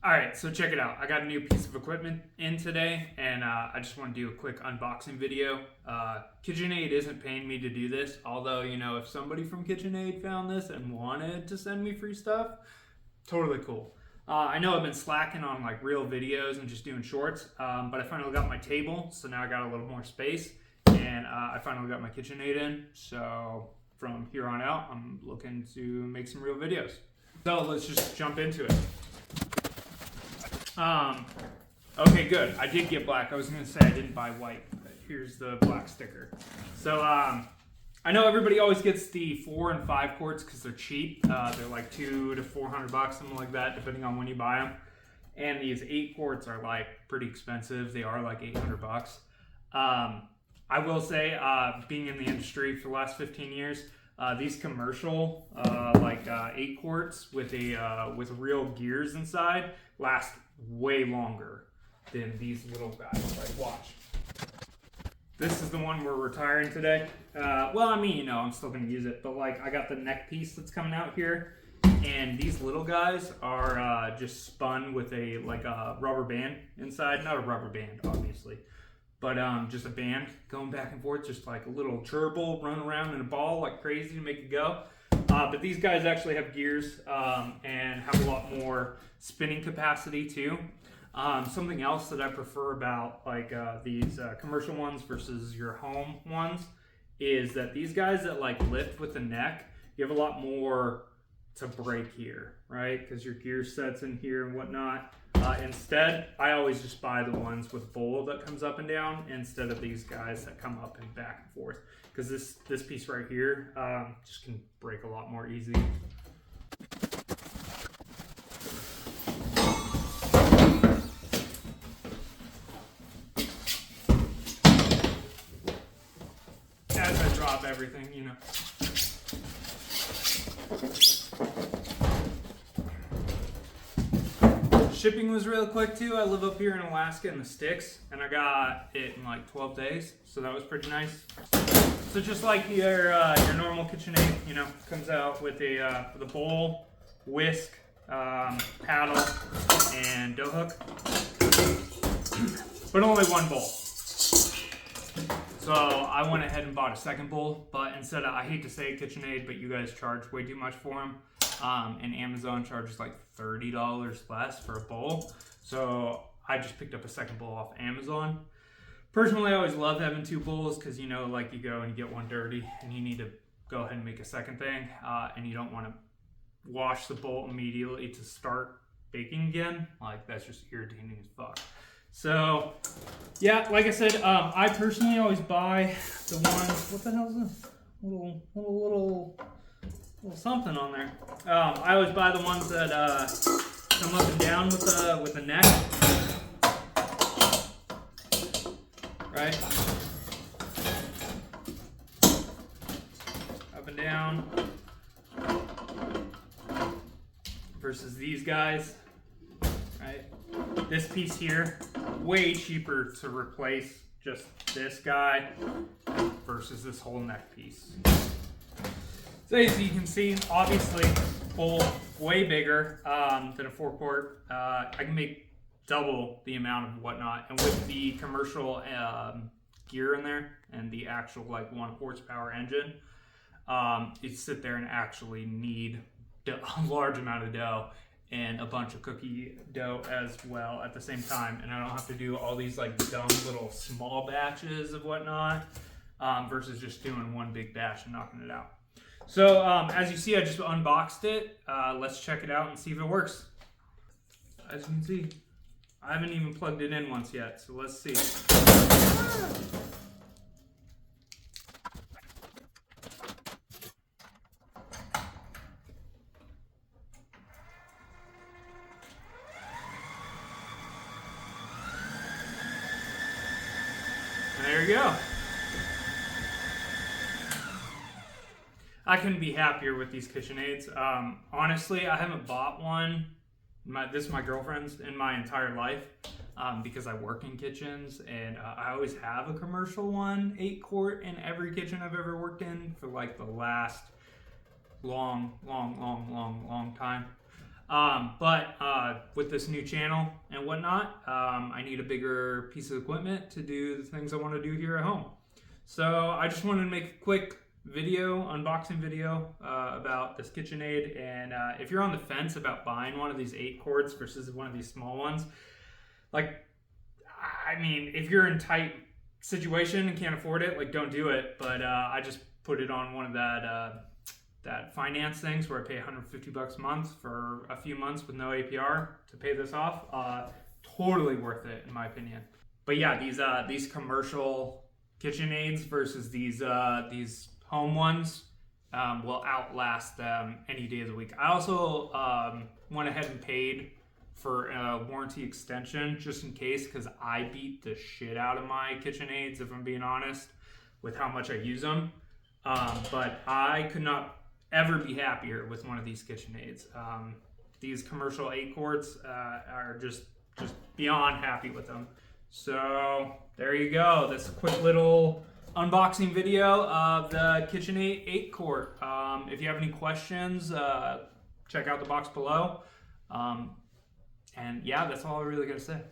All right, so check it out. I got a new piece of equipment in today, and I just want to do a quick unboxing video. KitchenAid isn't paying me to do this, although, you know, if somebody from KitchenAid found this and wanted to send me free stuff, totally cool. I know I've been slacking on like real videos and just doing shorts, but I finally got my table, so now I got a little more space, and I finally got my KitchenAid in, so from here on out, I'm looking to make some real videos. So let's just jump into it. Okay, good. I did get black. I was going to say I didn't buy white, but here's the black sticker. So, I know everybody always gets the 4 and 5 quarts because they're cheap. They're like $200 to $400, something like that, depending on when you buy them. And these 8 quarts are like pretty expensive. They are like $800. I will say, being in the industry for the last 15 years, these commercial, 8 quarts with real gears inside last way longer than these little guys. Like, watch. This is the one we're retiring today. Well, I mean, you know, I'm still gonna use it, but like, I got the neck piece that's coming out here, and these little guys are just spun with a rubber band inside. Not a rubber band, obviously, but just a band going back and forth, just like a little gerbil running around in a ball like crazy to make it go. But these guys actually have gears and have a lot more spinning capacity too. Something else that I prefer about like these commercial ones versus your home ones is that these guys that like lift with the neck, you have a lot more to break here, right? Because your gear sets in here and whatnot. Instead, I always just buy the ones with bowl that comes up and down instead of these guys that come up and back and forth. Because this piece right here just can break a lot more easy. As I drop everything, you know. Shipping was real quick too. I live up here in Alaska in the sticks, and I got it in like 12 days, so that was pretty nice. So just like your normal KitchenAid, you know, comes out with a bowl, whisk, paddle, and dough hook, but only one bowl. So I went ahead and bought a second bowl, but instead of, I hate to say KitchenAid, but you guys charge way too much for them. And Amazon charges like $30 less for a bowl. So I just picked up a second bowl off Amazon. Personally, I always love having 2 bowls because, you know, like you go and you get one dirty and you need to go ahead and make a second thing. And you don't want to wash the bowl immediately to start baking again. Like, that's just irritating as fuck. So, yeah, like I said, I personally always buy the ones, what the hell is this? Little something on there. I always buy the ones that come up and down with the neck, right? Up and down. Versus these guys, right? This piece here, way cheaper to replace just this guy versus this whole neck piece. So as you can see, obviously, bowl way bigger than a 4 quart. I can make double the amount of whatnot, and with the commercial gear in there and the actual like 1 horsepower engine, you sit there and actually need a large amount of dough and a bunch of cookie dough as well at the same time, and I don't have to do all these like dumb little small batches of whatnot versus just doing one big batch and knocking it out. So, as you see, I just unboxed it. Let's check it out and see if it works. As you can see, I haven't even plugged it in once yet, so let's see. There you go. I couldn't be happier with these KitchenAids. Honestly, I haven't bought one. This is my girlfriend's in my entire life because I work in kitchens, and I always have a commercial one, 8 quart in every kitchen I've ever worked in for like the last long time. But with this new channel and whatnot, I need a bigger piece of equipment to do the things I want to do here at home. So I just wanted to make a quick unboxing video about this KitchenAid. And if you're on the fence about buying one of these 8 quarts versus one of these small ones, like, I mean, if you're in tight situation and can't afford it, like, don't do it. But I just put it on one of that finance things where I pay $150 a month for a few months with no APR to pay this off. Totally worth it in my opinion. But yeah, these commercial KitchenAids versus these home ones will outlast them any day of the week. I also went ahead and paid for a warranty extension just in case, because I beat the shit out of my KitchenAids, if I'm being honest, with how much I use them. But I could not ever be happier with one of these KitchenAids. These commercial 8 quarts are just beyond happy with them. So there you go. This quick little unboxing video of the KitchenAid 8 quart. If you have any questions, check out the box below. And yeah, that's all I really gotta say.